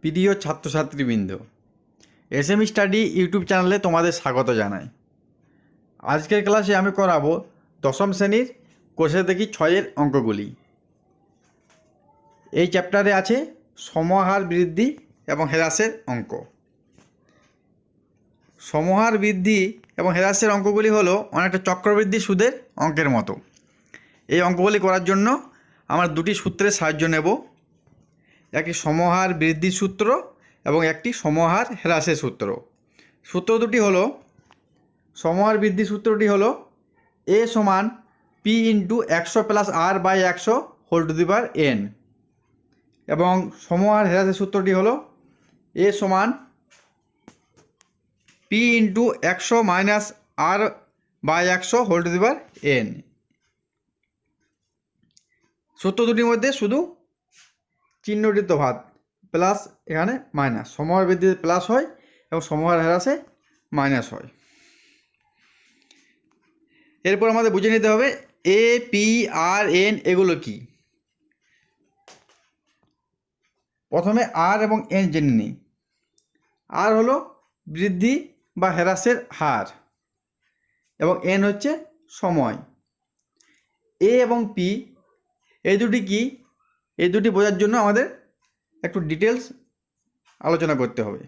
প্রিয় ছাত্রছাত্রীবৃন্দ, SME study YouTube চ্যানেলে তোমাদের স্বাগত জানাই। আজকের ক্লাসে আমি করাবো দশম শ্রেণীর কোষে দেখি 6-এর অঙ্কগুলি। এই চ্যাপ্টারে আছে সমহার বৃদ্ধি এবং হ্রাসের অঙ্ক। সমহার বৃদ্ধি এবং হ্রাসের অঙ্কগুলি হলো অনেকটা চক্রবৃদ্ধি সুদের অঙ্কের মতো। এই অঙ্কগুলি করার জন্য আমরা দুটি সূত্রের সাহায্য নেব, একটি সমহার বৃদ্ধির সূত্র এবং একটি সমহার হ্রাসের সূত্র। সূত্র দুটি হলো, সমহার বৃদ্ধির সূত্রটি হলো a সমান p into 100 plus r by 100 whole to the power n, এবং সমহার হ্রাসের সূত্রটি হলো a সমান p into 100 minus r by 100 whole to the power n। সূত্র দুটির মধ্যে শুধু চিহ্নটি তফাৎ, প্লাস এখানে মাইনাস। সমহার বৃদ্ধিতে প্লাস হয় এবং সমহার হ্রাসে মাইনাস হয়। এরপর আমাদের বুঝে নিতে হবে এ পি আর এন এগুলো কি। প্রথমে আর এবং এন জেনে নিই। আর হলো বৃদ্ধি বা হ্রাসের হার এবং এন হচ্ছে সময়। এ এবং পি এই দুটি কি, এই দুটি বোঝার জন্য আমাদের একটু ডিটেলস আলোচনা করতে হবে।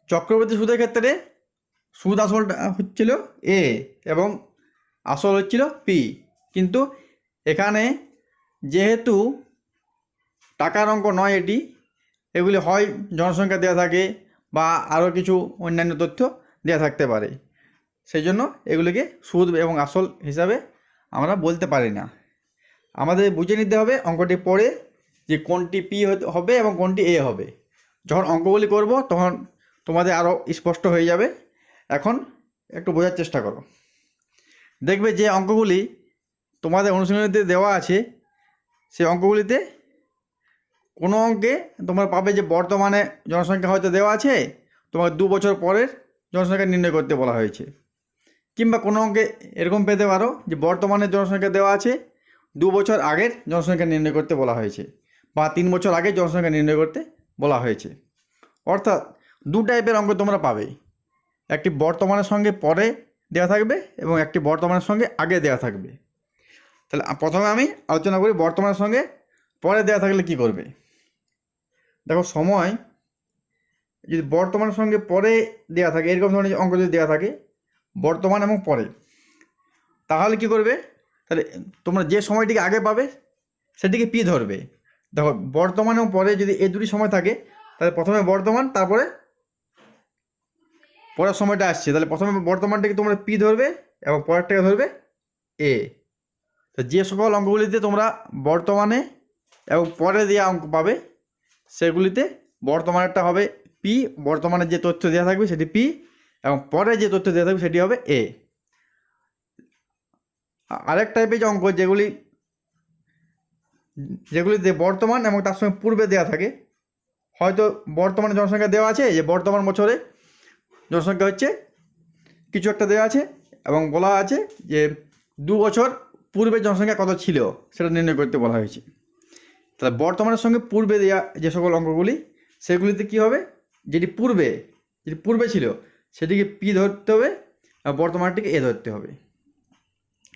চক্রবর্তী সুদের ক্ষেত্রে সুদ আসলটা হচ্ছিল এ এবং আসল হচ্ছিল পি, কিন্তু এখানে যেহেতু টাকার অঙ্ক নয় এটি, এগুলি হয় জনসংখ্যা দেওয়া থাকে বা আরও কিছু অন্যান্য তথ্য দেওয়া থাকতে পারে, সেই জন্য এগুলিকে সুদ এবং আসল হিসাবে আমরা বলতে পারি না। আমাদের বুঝে নিতে হবে অঙ্কটি পড়ে যে কোনটি পি হবে এবং কোনটি এ হবে। যখন অঙ্কগুলি করব তখন তোমাদের আরও স্পষ্ট হয়ে যাবে। এখন একটু বোঝার চেষ্টা করো। দেখবে যে অঙ্কগুলি তোমাদের অনুশীলনীতে দেওয়া আছে, সেই অঙ্কগুলিতে কোনো অঙ্কে তোমরা পাবে যে বর্তমানে জনসংখ্যা হয়তো দেওয়া আছে, তোমার 2 বছর পরের জনসংখ্যা নির্ণয় করতে বলা হয়েছে। কিংবা কোনো অঙ্কে এরকম পেতে পারো যে বর্তমানে জনসংখ্যা দেওয়া আছে, 2 বছর আগের জনসংখ্যা নির্ণয় করতে বলা হয়েছে, বা 3 বছর আগের জনসংখ্যা নির্ণয় করতে বলা হয়েছে। অর্থাৎ 2 টাইপের অঙ্ক তোমরা পাবে, একটি বর্তমানের সঙ্গে পরে দেওয়া থাকবে এবং একটি বর্তমানের সঙ্গে আগে দেওয়া থাকবে। তাহলে প্রথমে আমি আলোচনা করি বর্তমানের সঙ্গে পরে দেওয়া থাকলে কি করবে। দেখো, সময় যদি বর্তমানের সঙ্গে পরে দেওয়া থাকে, এরকম ধরনের অঙ্ক যদি দেওয়া থাকে বর্তমান এবং পরে, তাহলে কি করবে, তাহলে তোমরা যে সময়টিকে আগে পাবে সেটিকে পি ধরবে। দেখো, বর্তমান এবং পরে যদি এই দুটি সময় থাকে, তাহলে প্রথমে বর্তমান, তারপরে পরের সময়টা আসছে, তাহলে প্রথমে বর্তমানটাকে তোমরা পি ধরবে এবং পরেরটাকে ধরবে এ। তো যে সকল অঙ্কগুলিতে তোমরা বর্তমানে এবং পরে দেওয়া অঙ্ক পাবে, সেগুলিতে বর্তমানেরটা হবে পি, বর্তমানে যে তথ্য দেওয়া থাকবে সেটি পি, এবং পরে যে তথ্য দেওয়া থাকবে সেটি হবে এ। আরেক টাইপের যে অঙ্ক যেগুলিতে বর্তমান এবং তার সঙ্গে পূর্বে দেওয়া থাকে, হয়তো বর্তমানে জনসংখ্যা দেওয়া আছে, যে বর্তমান বছরে জনসংখ্যা হচ্ছে কিছু একটা দেওয়া আছে, এবং বলা আছে যে 2 বছর পূর্বে জনসংখ্যা কত ছিল সেটা নির্ণয় করতে বলা হয়েছে। তাহলে বর্তমানের সঙ্গে পূর্বে দেওয়া যে সকল অঙ্কগুলি, সেগুলিতে কি হবে, যেটি পূর্বে ছিল সেটিকে পি ধরতে হবে আর বর্তমানটিকে এ ধরতে হবে।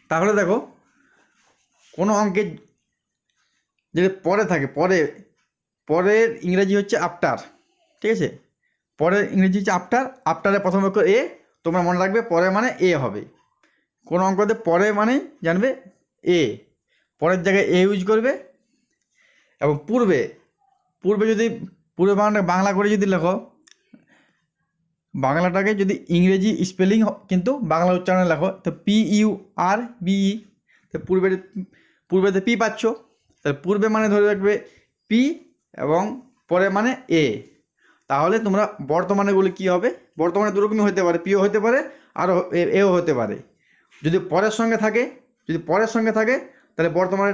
তাহলে দেখো, কোনো অঙ্কে যেটা পরে থাকে, পরের ইংরেজি হচ্ছে আফটার, ঠিক আছে, পরের ইংরেজি হচ্ছে আফটারের প্রথম অক্ষর এ, তোমরা মনে রাখবে পরে মানে এ হবে। কোনো অঙ্কতে পরে মানে জানবে এ, পরের জায়গায় এ ইউজ করবে। এবং পূর্বে যদি পূর্বে বাংলা করে যদি লেখো, বাংলাটাকে যদি ইংরেজি স্পেলিং কিন্তু বাংলা উচ্চারণে লেখো, তো PURBE, তো পূর্বেতে পি পাচ্ছ, তাহলে পূর্বে মানে ধরে রাখবে পি এবং পরে মানে এ। তাহলে তোমরা বর্তমানেগুলি কি হবে, বর্তমানে দুরকমই হতে পারে, পিও হতে পারে আর এও হতে পারে। যদি পরের সঙ্গে থাকে তাহলে বর্তমানে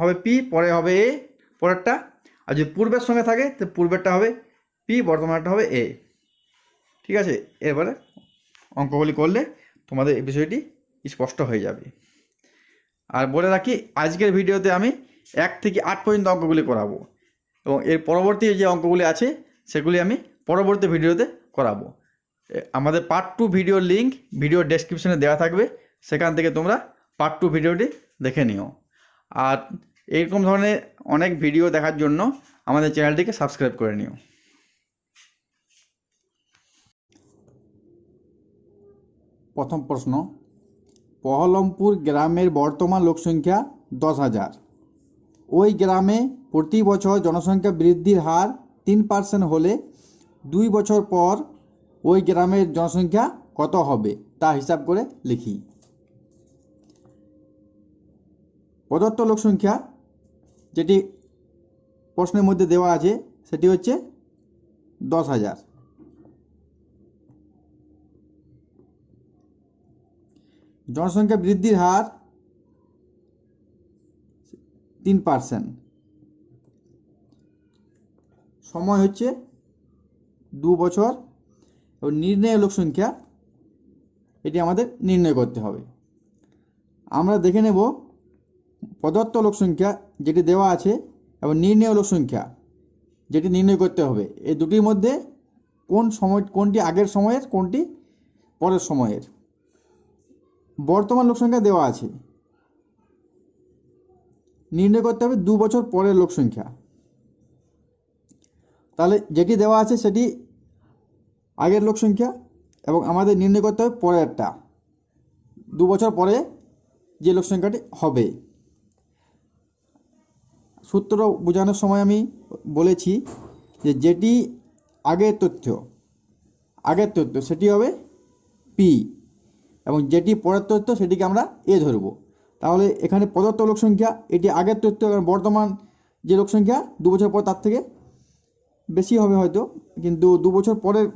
হবে পি, পরে হবে এ পরেরটা, আর যদি পূর্বের সঙ্গে থাকে তো পূর্বেরটা হবে পি, বর্তমানটা হবে এ। ঠিক আছে, এবারে অঙ্কগুলি করলে তোমাদের এই বিষয়টি স্পষ্ট হয়ে যাবে। আর বলে রাখি, আজকের ভিডিওতে আমি 1 থেকে 8 পর্যন্ত অঙ্কগুলি করাবো। এবং এর পরবর্তী যে অঙ্কগুলি আছে সেগুলি আমি পরবর্তী ভিডিওতে করাবো। আমাদের পার্ট 2 ভিডিওর লিঙ্ক ভিডিও ডেসক্রিপশনে দেওয়া থাকবে, সেখান থেকে তোমরা পার্ট 2 ভিডিওটি দেখে নিও। আর এইরকম ধরনের অনেক ভিডিও দেখার জন্য আমাদের চ্যানেলটিকে সাবস্ক্রাইব করে নিও। প্রথম প্রশ্ন, বহরমপুর গ্রামের বর্তমান লোকসংখ্যা 10,000। ওই গ্রামে প্রতি বছর জনসংখ্যা বৃদ্ধির হার 3% হলে 2 বছর পর ওই গ্রামের জনসংখ্যা কত হবে তা হিসাব করে লিখি। প্রদত্ত লোকসংখ্যা যেটি প্রশ্নের মধ্যে দেওয়া আছে সেটি হচ্ছে 10,000। জনসংখ্যা বৃদ্ধির হার 3%, সময় হচ্ছে 2 বছর এবং নির্ণয় লোকসংখ্যা এটি আমাদের নির্ণয় করতে হবে। আমরা দেখে নেব প্রদত্ত লোকসংখ্যা যেটি দেওয়া আছে এবং নির্ণয় লোকসংখ্যা যেটি নির্ণয় করতে হবে, এই দুটির মধ্যে কোনটি আগের সময়ের কোনটি পরের সময়ের। বর্তমান লোকসংখ্যা দেওয়া আছে, নির্ণয় করতে হবে 2 বছর পরের লোকসংখ্যা। তাহলে যেটি দেওয়া আছে সেটি আগের লোকসংখ্যা এবং আমাদের নির্ণয় করতে হবে পরেরটা, 2 বছর পরে যে লোকসংখ্যাটি হবে। সূত্র বোঝানোর সময় আমি বলেছি যে যেটি আগের তথ্য সেটি হবে পি এবং যেটি পরের তথ্য সেটিকে আমরা এ ধরব। তাহলে এখানে প্রদত্ত লোকসংখ্যা এটি আগের তথ্য, বর্তমান যে লোকসংখ্যা 2 বছর পর তার থেকে বেশি হবে হয়তো, কিন্তু 2 বছর পরের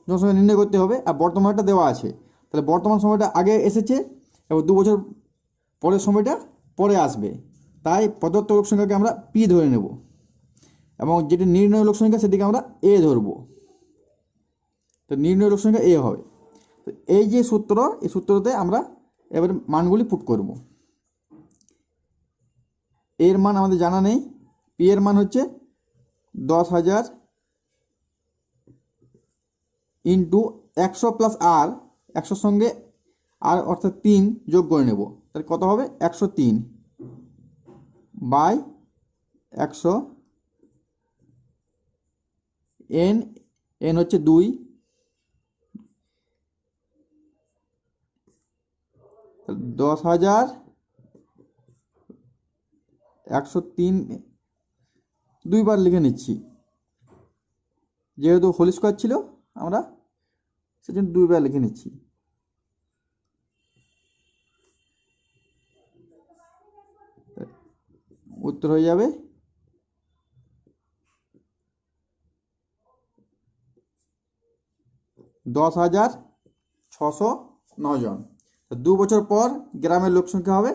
জনসংখ্যা নির্ণয় করতে হবে। আর বর্তমানটা দেওয়া আছে, তাহলে বর্তমান সময়টা আগে এসেছে এবং 2 বছর পরের সময়টা পরে আসবে, তাই প্রদত্ত লোকসংখ্যাকে আমরা পি ধরে নেব এবং যেটি নির্ণয় লোকসংখ্যা সেটিকে আমরা এ ধরব। তো নির্ণয় লোকসংখ্যা এ হবে। তো এই যে সূত্র, এই সূত্রতে আমরা এবারে মানগুলি পুট করব। এর মান আমাদের জানা নেই, পি এর মান হচ্ছে 10,000 ইন্টু 100 প্লাস আর, 100 সঙ্গে আর অর্থাৎ 3 যোগ করে নেব, তাহলে কত হবে 103 বাই 100, এন হচ্ছে 2, 10,000 103 দুইবার লিখে নিচ্ছি, যেহেতু হোল স্কোয়ার ছিল আমরা সেজন্য দুইবার লিখে নিচ্ছি। উত্তর হয়ে যাবে 10,609 জন। 2 বছর পর গ্রামের লোক সংখ্যা হবে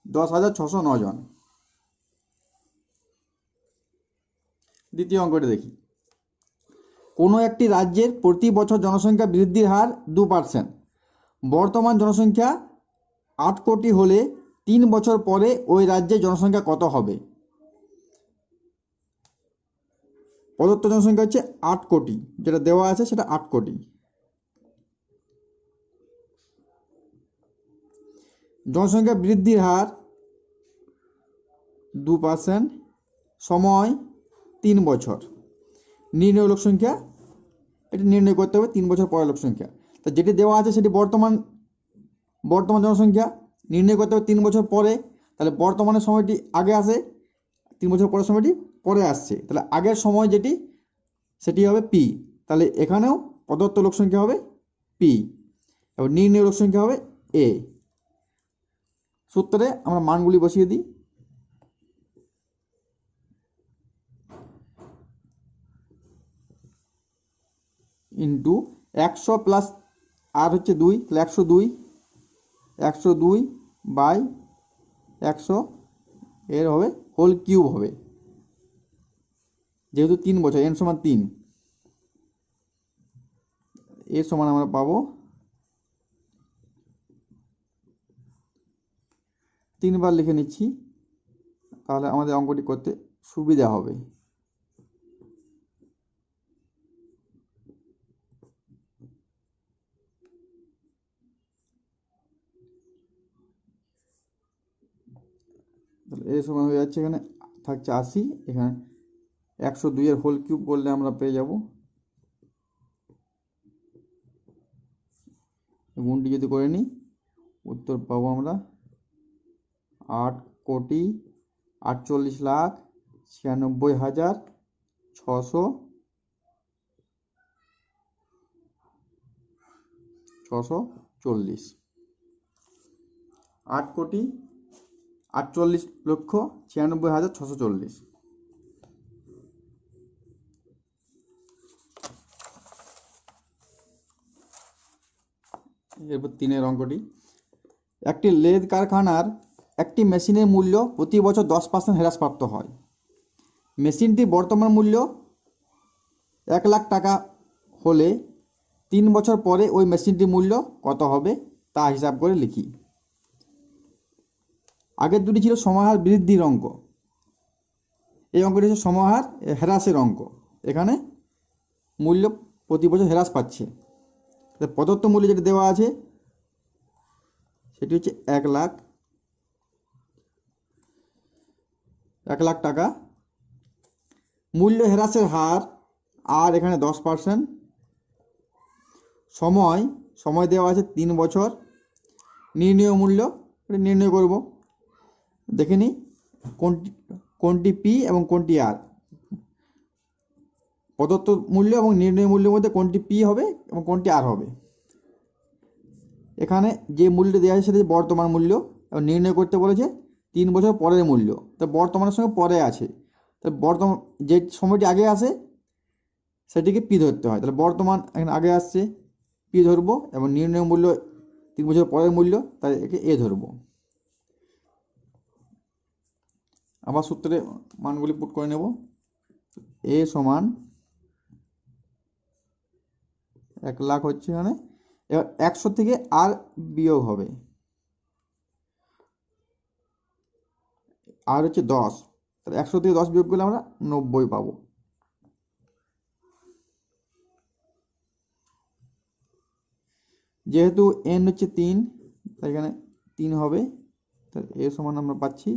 10,609 জন। দ্বিতীয় অঙ্কটি দেখি। কোনো একটি রাজ্যের প্রতি বছর জনসংখ্যা বৃদ্ধির হার 2%। বর্তমান জনসংখ্যা 8 কোটি হলে 3 বছর পরে ওই রাজ্যের জনসংখ্যা কত হবে? প্রদত্ত জনসংখ্যা হচ্ছে 8 কোটি, যেটা দেওয়া আছে সেটা 8 কোটি। জনসংখ্যা বৃদ্ধির হার 2%, সময় 3 বছর। নির্ণয় লোক সংখ্যা, এটা নির্ণয় করতে হবে 3 বছর পরের লোক সংখ্যা। তো যেটি দেওয়া আছে সেটি বর্তমান জনসংখ্যা, নির্ণয় করতে হবে 3 বছর পরে, তাহলে বর্তমানের সময়টি আগে আসে, 3 বছর পরের সময়টি পরে আসছে, তাহলে আগের সময় যেটি সেটি হবে পি। তাহলে এখানেও প্রদত্ত লোক সংখ্যা হবে পি এবং নির্ণয় লোক সংখ্যা হবে এ। সূত্রে আমরা মানগুলি বসিয়ে দিই। ইন্টু 100 প্লাস আর হচ্ছে 2, তাহলে 102 বাই 100 এর হবে হোল কিউব হবে, যেহেতু 3 বছর, এন সমান 3, এর সমান আমরা পাবো 3 বার লিখে নিচ্ছি, তাহলে আমাদের অঙ্কটি করতে সুবিধা হবে। তাহলে এ সমান হয়ে যাচ্ছে, এখানে থাকছে 80, এখানে 102 এর হোল কিউব করলে আমরা পেয়ে যাব, গুণটি যদি করে নিই উত্তর পাবো আমরা 8,48,96,640। 8,48,96,640। এরপর 3 অঙ্কটি, একটি লেদ কারখানার একটি মেশিনের মূল্য প্রতি বছর 10% হ্রাসপ্রাপ্ত হয়। মেশিনটির বর্তমান মূল্য 1,00,000 টাকা হলে 3 বছর পরে ওই মেশিনটির মূল্য কত হবে তা হিসাব করে লিখি। আগের দুটি ছিল সমাহার বৃদ্ধির অঙ্ক, এই অঙ্কটি হচ্ছে সমাহার হ্রাসের অঙ্ক। এখানে মূল্য প্রতি বছর হ্রাস পাচ্ছে। প্রদত্ত মূল্য যেটা দেওয়া আছে সেটি হচ্ছে 1,00,000 টাকা। মূল্য হ্রাসের হার আর এখানে 10%। সময় দেওয়া আছে 3 বছর। নির্ণেয় মূল্য নির্ণয় করব। দেখে নিই কোনটি পি এবং কোনটি আর। প্রদত্ত মূল্য এবং নির্ণয় মূল্যের মধ্যে কোনটি পি হবে এবং কোনটি আর হবে। এখানে যে মূল্য দেওয়া আছে সেটা বর্তমান মূল্য, এবং নির্ণয় করতে বলেছে 3 বছর পরের মূল্য। তো বর্তমানের সঙ্গে পরে আছে, তো বর্তমান যে সময়টি আগে আসে সেটিকে পি ধরতে হয়। তাহলে বর্তমান এখানে আগে আসছে, পি ধরবো, এবং নির্ণয় মূল্য 3 বছর পরের মূল্য, তাই একে এ ধরবো। আবার সূত্রে মানগুলি পুট করে নেব। এ সমান 1,00,000 হচ্ছে এখানে, এবার 100 থেকে আর বিয়োগ হবে, আর হচ্ছে 10। তাহলে 100 থেকে 10 বিয়োগ করলে আমরা 90 পাবো। যেহেতু এন হচ্ছে 3, তাই এখানে 3 হবে। তাহলে এ সমান আমরা পাচ্ছি,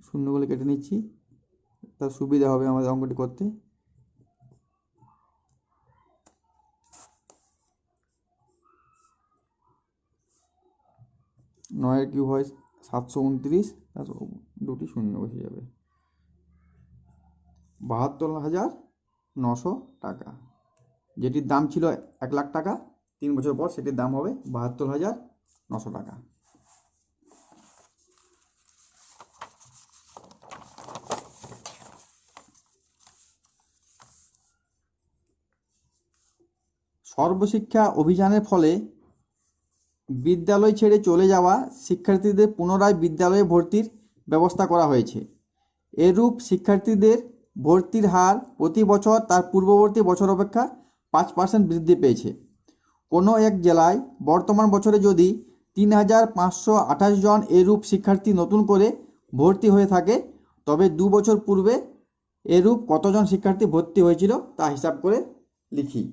শূন্যগুলো কেটে নিচ্ছি, তার সুবিধা হবে আমাদের অঙ্কটি করতে। নয়ের কিউব হয় 729, আর দুটি শূন্য বসে যাবে, 72,900 টাকা। যেটির দাম ছিল 1,00,000 টাকা, 3 বছর পর সেটির দাম হবে 72,900 টাকা। সর্বশিক্ষা অভিযানের ফলে বিদ্যালয় ছেড়ে চলে যাওয়া শিক্ষার্থীদের পুনরায় বিদ্যালয়ে ভর্তির ব্যবস্থা করা হয়েছে। এরূপ শিক্ষার্থীদের ভর্তির হার প্রতি বছর তার পূর্ববর্তী বছর অপেক্ষা 5% বৃদ্ধি পেয়েছে। কোনো এক জেলায় বর্তমান বছরে যদি 3,528 জন এরূপ শিক্ষার্থী নতুন করে ভর্তি হয়ে থাকে, তবে 2 বছর পূর্বে এরূপ কতজন শিক্ষার্থী ভর্তি হয়েছিল তা হিসাব করে লিখি।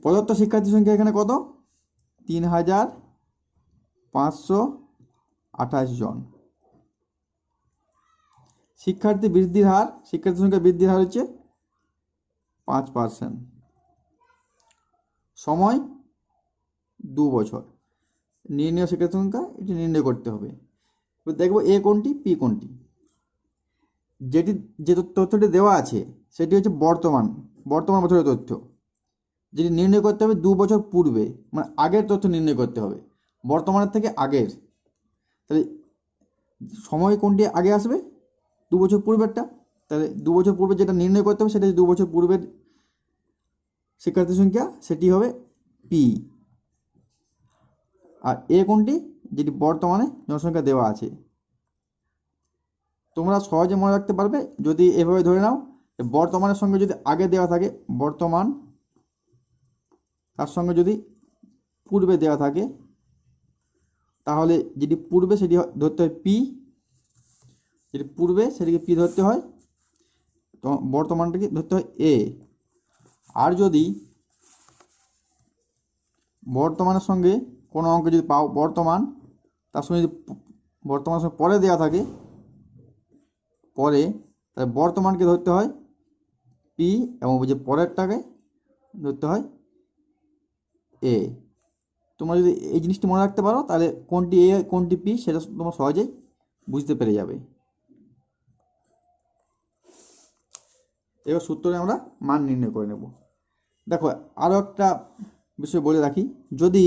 প্রদত্ত শিক্ষার্থী সংখ্যা এখানে কত? 3,528 জন। শিক্ষার্থী বৃদ্ধির হার, শিক্ষার্থী সংখ্যা বৃদ্ধির হার হচ্ছে 5%। সময় 2 বছর। নির্ণয় শিক্ষার্থী সংখ্যা এটি নির্ণয় করতে হবে। দেখবো এ কোনটি, পি কোনটি। যে তথ্যটি দেওয়া আছে সেটি হচ্ছে বর্তমান বছরের তথ্য। যেটি নির্ণয় করতে হবে 2 বছর পূর্বে, মানে আগের তথ্য নির্ণয় করতে হবে, বর্তমানের থেকে আগের। তাহলে সময় কোনটি আগে আসবে? 2 বছর পূর্বেরটা। তাহলে 2 বছর পূর্বে যেটা নির্ণয় করতে হবে সেটা 2 বছর পূর্বের শিক্ষার্থী সংখ্যা, সেটি হবে পি। আর এ কোনটি? যেটি বর্তমানে জনসংখ্যা দেওয়া আছে। তোমরা সহজে মনে রাখতে পারবে যদি এভাবে ধরে নাও, বর্তমানের সঙ্গে যদি আগে দেওয়া থাকে বর্তমান, তার সঙ্গে যদি পূর্বে দেওয়া থাকে, তাহলে যেটি পূর্বে সেটি ধরতে হয় পি, যেটি পূর্বে সেটিকে পি ধরতে হয়, তো বর্তমানটাকে ধরতে হয় এ। আর যদি বর্তমানের সঙ্গে কোনো অঙ্ক যদি পাও বর্তমান তার সঙ্গে যদি বর্তমানের সঙ্গে পরে দেওয়া থাকে পরে, তাহলে বর্তমানকে ধরতে হয় পি এবং যে পরেরটাকে ধরতে হয় এ। তোমরা যদি এই জিনিসটি মনে রাখতে পারো তাহলে কোনটি এ কোনটি পি সেটা তোমরা সহজেই বুঝতে পেরে যাবে। এবার সূত্রে আমরা মান নির্ণয় করে নেব। দেখো আরও একটা বিষয় বলে রাখি, যদি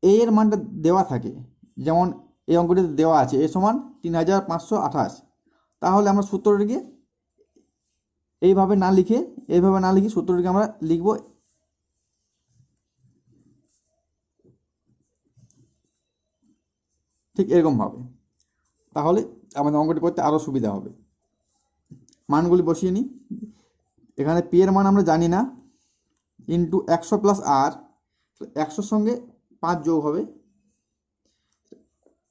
এ এর মানটা দেওয়া থাকে, যেমন এই অঙ্কটিতে দেওয়া আছে এ সমান 3528, তাহলে আমরা সূত্রটিকে এইভাবে না লিখে সূত্রটিকে আমরা লিখব ঠিক এরকম ভাবে, তাহলে আমাদের অঙ্কটি করতে আরও সুবিধা হবে। মানগুলি বসিয়ে নিই। এখানে পি এর মান আমরা জানি না, ইন্টু 100 প্লাস আর, 100 সঙ্গে 5 যোগ হবে,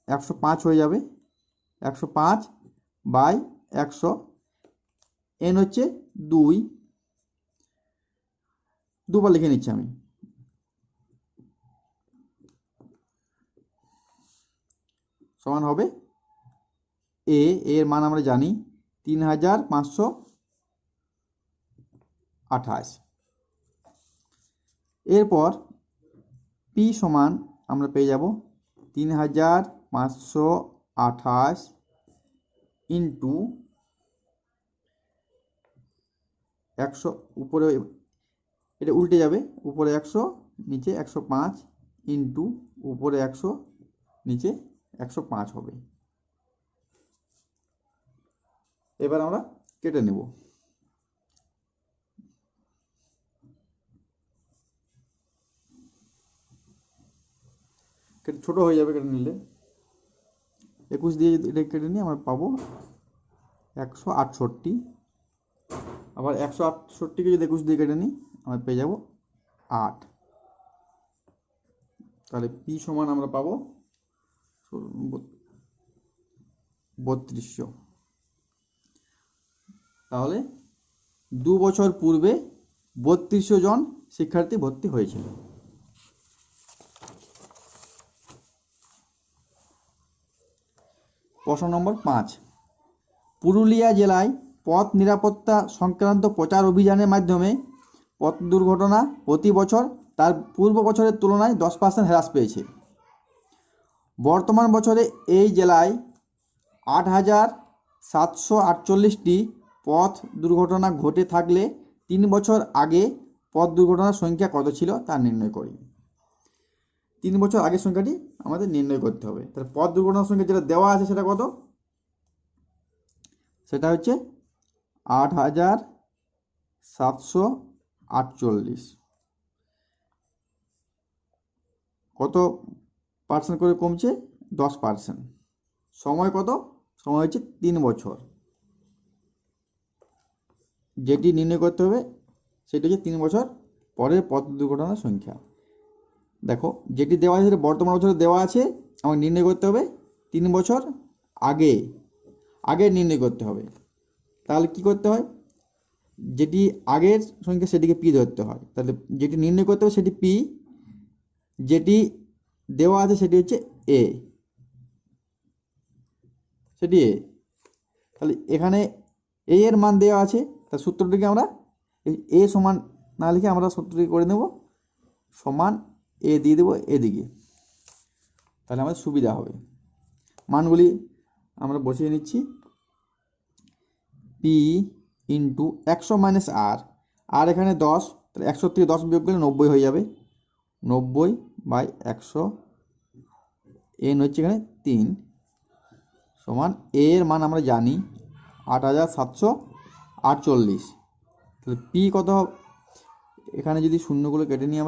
105 হয়ে যাবে, 105 বাই 100, এন হচ্ছে 2, দুবার লিখে নিচ্ছি আমি, সমান হবে এর মান আমরা জানি 3528। এরপর পি সমান আমরা পেয়ে যাব 3528 ইন্টু 100, উপরে এটা উল্টে যাবে, উপরে 100 নিচে 105 ইন্টু উপরে 100 নিচে 105 হবে। এবার আমরা কেটে নেব। ছোট হয়ে যাবে কেটে নিলে, 21 দিয়ে এটা কেটে নিয়ে আমরা পাবো 168। আবার 168কে যদি 21 দিয়ে কেটে নিই আমরা পেয়ে যাব 8। তাহলে পি সমান আমরা পাবো 3200। তাহলে 2 বছর পূর্বে 3200 জন শিক্ষার্থী ভর্তি হয়েছিল। প্রশ্ন নম্বর 5, পুরুলিয়া জেলায় পথ নিরাপত্তা সংক্রান্ত প্রচার অভিযানের মাধ্যমে পথ দুর্ঘটনা প্রতি বছর তার পূর্ব বছরের তুলনায় 10% হ্রাস পেয়েছে। বর্তমান বছরে এই জেলায় 8748টি পথ দুর্ঘটনা ঘটে থাকলে 3 বছর আগে পথ দুর্ঘটনার সংখ্যা কত ছিল তা নির্ণয় করি। 3 বছর আগের সংখ্যাটি আমাদের নির্ণয় করতে হবে। তাহলে পথ দুর্ঘটনার সংখ্যা যেটা দেওয়া আছে সেটা কত? সেটা হচ্ছে 8748। কত পার্সেন্ট করে কমছে? 10%। সময় কত? সময় হচ্ছে 3 বছর। যেটি নির্ণয় করতে হবে সেটি হচ্ছে 3 বছর পরের পথ দুর্ঘটনার সংখ্যা। দেখো যেটি দেওয়া আছে সেটা বর্তমান বছরে দেওয়া আছে, আমাকে নির্ণয় করতে হবে 3 বছর আগে নির্ণয় করতে হবে। তাহলে কি করতে হয়? যেটি আগের সংখ্যা সেটিকে পি ধরতে হয়। তাহলে যেটি নির্ণয় করতে হবে সেটি পি, যেটি দেওয়া আছে সেটি হচ্ছে এ, সেটি এ। তাহলে এখানে এ এর মান দেওয়া আছে, তার সূত্রটিকে আমরা এ সমান না লিখে আমরা সূত্রটি করে নেব সমান এ দিয়ে দেবো এদিকে, তাহলে আমাদের সুবিধা হবে। মানগুলি আমরা বসিয়ে নিচ্ছি। পি ইন্টু 100 মাইনাস আর এখানে 10, তাহলে 100 থেকে 10 বিয়োগ করলে 90 হয়ে যাবে, 90 বাই 100, এন হচ্ছে এখানে 3, সমান এর মান আমরা জানি 8748। তাহলে পি কত হবে? এখানে যদি শূন্যগুলো কেটে নিই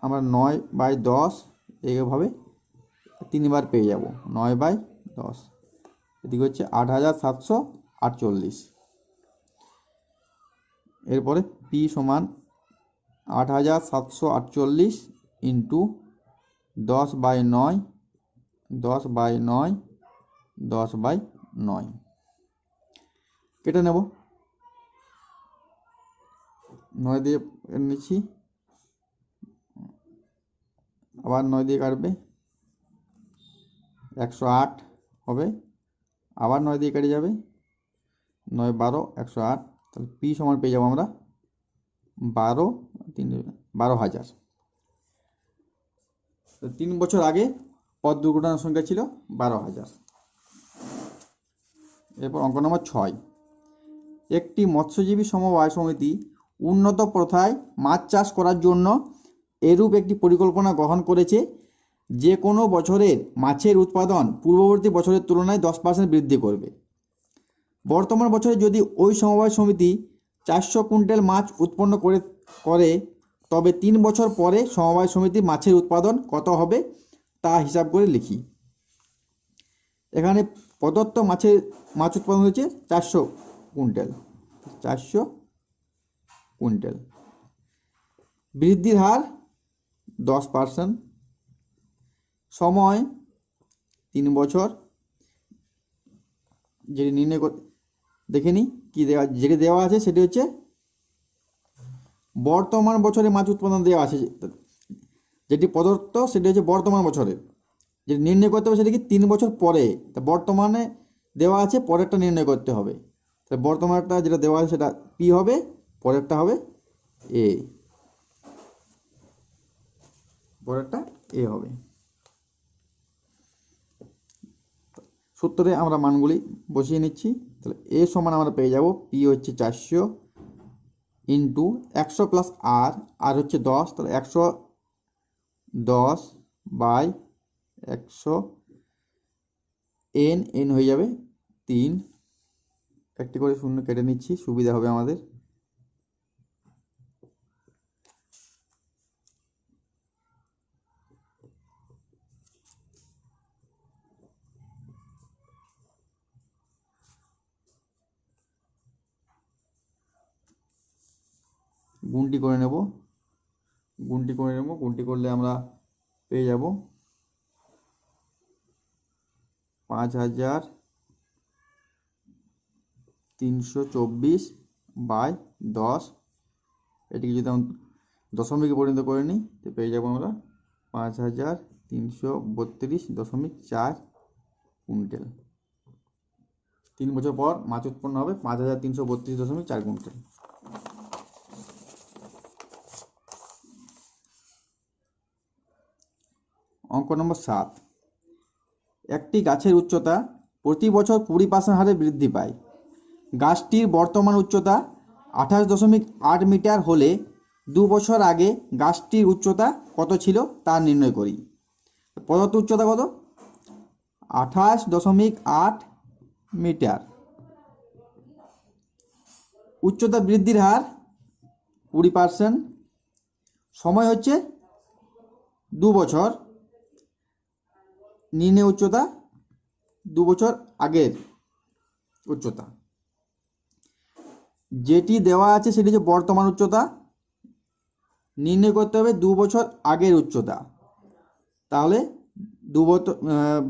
আমরা 9/10 এইভাবে 3 বার পেয়ে যাব, 9/10, এদিকে হচ্ছে 8748। এরপরে পি সমান 8748 ইন্টু 10/9, 10/9, 10/9 কেটে নেব। 9 দিয়ে নিচ্ছি, আবার 9 দিয়ে কাটবে, 108 হবে, আবার 9 দিয়ে কেটে যাবে, 9 12 108। তাহলে পি সমান পেয়ে যাবো আমরা 12,000। তো 3 বছর আগে পথ দুর্ঘটনার সংখ্যা ছিল 12,000। এরপর অঙ্ক নম্বর 6, একটি মৎস্যজীবী সমবায় সমিতি উন্নত প্রথায় মাছ চাষ করার জন্য এরূপ একটি পরিকল্পনা গ্রহণ করেছে, যে কোনো বছরের মাছের উৎপাদন পূর্ববর্তী বছরের তুলনায় 10% বৃদ্ধি করবে। বর্তমান বছরে যদি ওই সমবায় সমিতি 400 কুইন্টাল মাছ উৎপন্ন করে তবে 3 বছর পরে সমবায় সমিতির মাছের উৎপাদন কত হবে তা হিসাব করে লিখি। এখানে প্রদত্ত মাছ উৎপাদন হয়েছে 400 কুইন্টাল, 400 কুইন্টাল। বৃদ্ধির হার 10%, সময় 3 বছর। যেটি নির্ণয় দেখে নিই কি যেটি দেওয়া আছে সেটি হচ্ছে বর্তমান বছরে মাছ উৎপাদন দেওয়া আছে, যেটি প্রদত্ত সেটি হচ্ছে বর্তমান বছরের। যেটি নির্ণয় করতে হবে সেটি কি 3 বছর পরে। তা বর্তমানে দেওয়া আছে, পরেরটা নির্ণয় করতে হবে। তাহলে বর্তমানটা যেটা দেওয়া আছে সেটা পি হবে, পরেরটা হবে এ, পরেরটা এ হবে। সূত্রে আমরা মানগুলি বসিয়ে নিচ্ছি। তাহলে এ সমান আমরা পেয়ে যাব পি হচ্ছে 400 ইন্টু 100 প্লাস আর হচ্ছে 10, তাহলে 110 বাই 100, এন হয়ে যাবে 3। একটি করে শূন্য কেটে নিচ্ছি, সুবিধা হবে আমাদের। গুণটি করে নেব, গুণটি করলে আমরা পেয়ে যাব 5,324 বাই 10। এটিকে যদি আমরা দশমিকে পরিণত করে নিই তো পেয়ে যাব আমরা 5,332.4 কুইন্টাল। 3 বছর পর মাছ উৎপন্ন হবে 5,332.4 কুইন্টাল। অঙ্ক নম্বর 7, একটি গাছের উচ্চতা প্রতি বছর 20% হারে বৃদ্ধি পায়। গাছটির বর্তমান উচ্চতা 28.8 মিটার হলে 2 বছর আগে গাছটির উচ্চতা কত ছিল তা নির্ণয় করি। প্রদত্ত উচ্চতা কত? 28.8 মিটার। উচ্চতা বৃদ্ধির হার 20%, সময় হচ্ছে 2 বছর, নির্ণয় উচ্চতা 2 বছর আগের উচ্চতা। যেটি দেওয়া আছে সেটি হচ্ছে বর্তমান উচ্চতা, নির্ণয় করতে হবে 2 বছর আগের উচ্চতা। তাহলে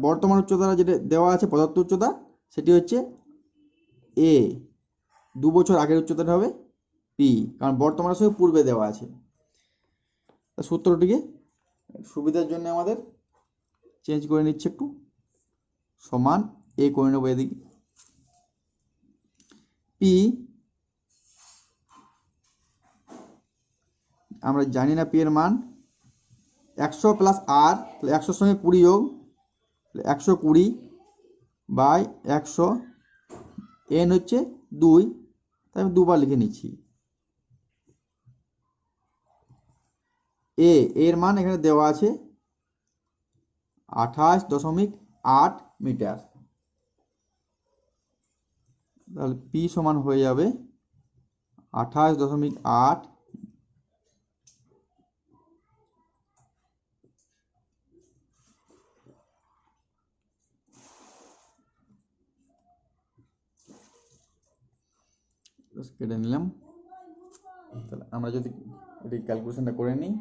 বর্তমান উচ্চতা যেটা দেওয়া আছে প্রদত্ত উচ্চতা সেটি হচ্ছে এ, 2 বছর আগের উচ্চতাটা হবে পি, কারণ বর্তমানের সঙ্গে পূর্বে দেওয়া আছে। সূত্রটিকে সুবিধার জন্য আমাদের চেঞ্জ করে নিচ্ছে একটু, সমান এ করে নেবো এদিকে। পি আমরা জানি না পি এর মান, 100 প্লাস আর, তাহলে 100 সঙ্গে 20 যোগ, 120 বাই 100, এন হচ্ছে 2, তাই আমি দুবার লিখে নিচ্ছি। এর মান এখানে দেওয়া আছে 28.8 মিটার। তাহলে পি সমান হয়ে যাবে 28.8 কেটে নিলাম। তাহলে আমরা যদি এটি ক্যালকুলেশনটা করে নিই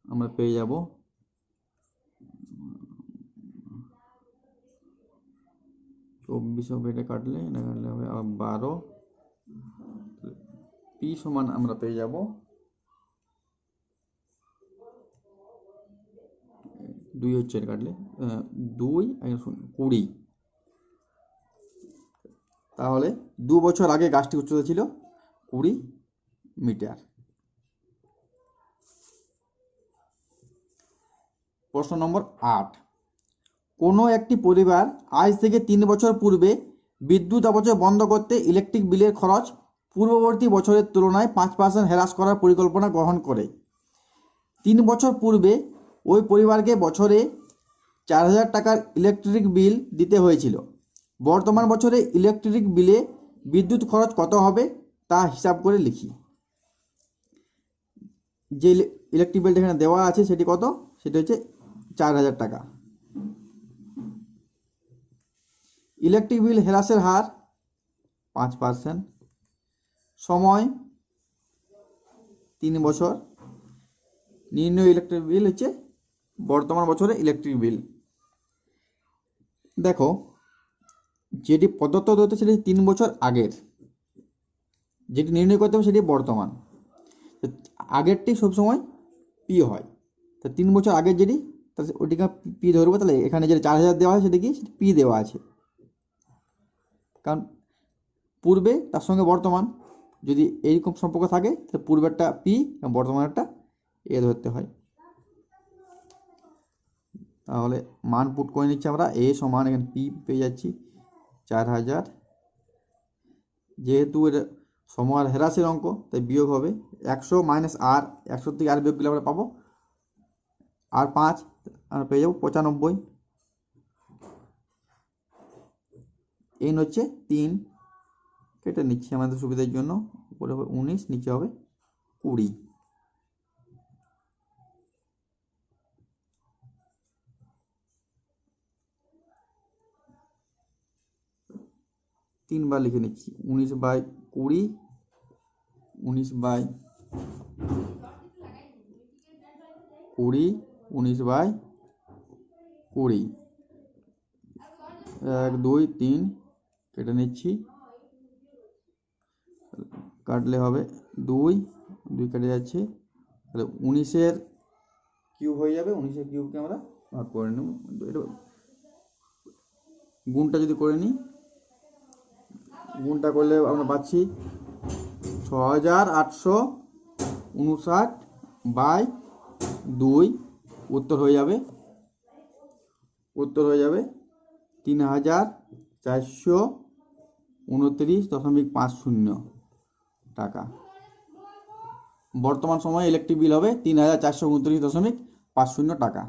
আমরা পেয়ে যাব 24 এটা কাটলে হবে 12। পি সমান আমরা পেয়ে যাব 2 হচ্ছে কাটলে 2 20, তাহলে 2 বছর আগে গাছটি উচ্চতা ছিল 20 মিটার। প্রশ্ন নম্বর 8, কোনো একটি পরিবার আজ থেকে 3 বছর পূর্বে বিদ্যুৎ অপচয় বন্ধ করতে ইলেকট্রিক বিলের খরচ পূর্ববর্তী বছরের তুলনায় 5% হ্রাস করার পরিকল্পনা গ্রহণ করে। 3 বছর পূর্বে ওই পরিবারকে বছরে 4000 টাকার ইলেকট্রিক বিল দিতে হয়েছিল। বর্তমান বছরে ইলেকট্রিক বিলে বিদ্যুৎ খরচ কত হবে তা হিসাব করে লিখি। যে ইলেকট্রিক বিলটা এখানে দেওয়া আছে সেটি কত? সেটি হচ্ছে 4000 টাকা। ইলেকট্রিক বিল হ্রাসের হার 5%, সময় 3 বছর, নির্ণয় ইলেকট্রিক বিল হচ্ছে বর্তমান বছরে ইলেকট্রিক বিল। দেখো, যেটি প্রদত্ত হতে সেটি 3 বছর আগের, যেটি নির্ণয় করতে হবে সেটি বর্তমান। আগেরটি সবসময় পি হয়, তা 3 বছর আগের যেটি তাহলে ওটিকে পি ধরবো। তাহলে এখানে যেটা 4000 দেওয়া হয় সেটা কি পি দেওয়া আছে, কারণ পূর্বে তার সঙ্গে বর্তমান যদি এইরকম সম্পর্ক থাকে তাহলে পূর্বেরটা পি এবং বর্তমানেরটা এ ধরতে হয়। তাহলে মান পুট করে নিচ্ছি আমরা, এ সমান এখানে পি পেয়ে যাচ্ছি 4000। যেহেতু এটা সময়ের হ্রাসের অঙ্ক তাই বিয়োগ হবে 100 মাইনাস আর, 100 থেকে আর বিয়োগ করলে আমরা পাবো আর 5, আমরা পেয়ে যাবো 95। এন হচ্ছে 3, কেটে নিচ্ছি আমাদের সুবিধার জন্য। উপরে হবে 19, নিচে হবে 20। 3 বার লিখে নিচ্ছি, 19/20, 19/20, 19/20, 1 2 3 কেটে নিচ্ছি, কাটলে হবে 2 2 কেটে যাচ্ছে, তাহলে 19-এর কিউব হয়ে যাবে। 19-এর কিউবকে আমরা ভাগ করে নেব। এটা গুণটা যদি করে নিই, গুণটা করলে আমরা পাচ্ছি 6859/2, উত্তর হয়ে যাবে 3429.50 টাকা। বর্তমান সময়ে ইলেকট্রিক বিল হবে 3429.50 টাকা।